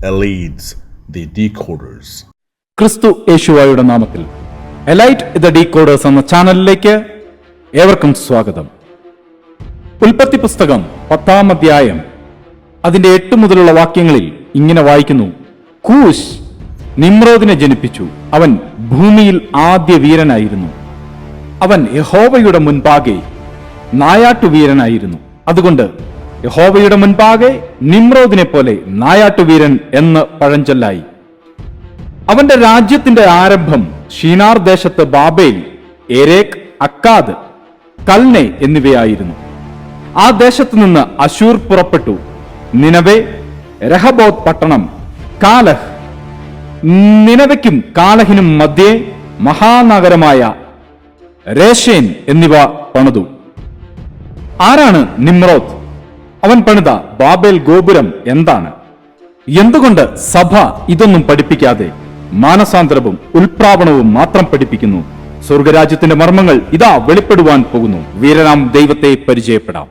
elites, the decoders. ക്രിസ്തു യേശുവായുടെ നാമത്തിൽ elite the decoders എന്ന ചാനലിലേക്ക് ഏവർക്കും സ്വാഗതം. ഉൽപ്പത്തി പുസ്തകം 10-ാം അധ്യായം അതിന്റെ 8 മുതലുള്ള വാക്യങ്ങളിൽ ഇങ്ങനെ വായിക്കുന്നു: കൂശ് നിമ്രോദിനെ ജനിപ്പിച്ചു. അവൻ ഭൂമിയിൽ ആദ്യ വീരനായിരുന്നു. അവൻ യഹോവയുടെ മുൻപാകെ നായാട്ടുവീരനായിരുന്നു. അതുകൊണ്ട് യഹോവയുടെ മുൻപാകെ നിമ്രോദിനെ പോലെ നായാട്ടുവീരൻ എന്ന് പഴഞ്ചൊല്ലായി. അവന്റെ രാജ്യത്തിന്റെ ആരംഭം ഷീനാർ ദേശത്ത് ബാബേൽ, എരേക്ക്, അക്കാദ്, കൽനെ എന്നിവയായിരുന്നു. ആ ദേശത്തു നിന്ന് അശൂർ പുറപ്പെട്ടു. നിനവെ, രഹബോത്ത് പട്ടണം, കാലഹ്, നിനവയ്ക്കും കാലഹിനും മധ്യേ മഹാനഗരമായ രേഷേൻ എന്നിവ പണിതു. ആരാണ് നിമ്രോദ്? അവൻ പണിത ബാബേൽ ഗോപുരം എന്താണ്? എന്തുകൊണ്ട് സഭ ഇതൊന്നും പഠിപ്പിക്കാതെ മാനസാന്തരവും ഉൽപ്രാവണവും മാത്രം പഠിപ്പിക്കുന്നു? സ്വർഗരാജ്യത്തിന്റെ മർമ്മങ്ങൾ ഇതാ വെളിപ്പെടുവാൻ പോകുന്നു. വീരനാം ദൈവത്തെ പരിചയപ്പെടാം.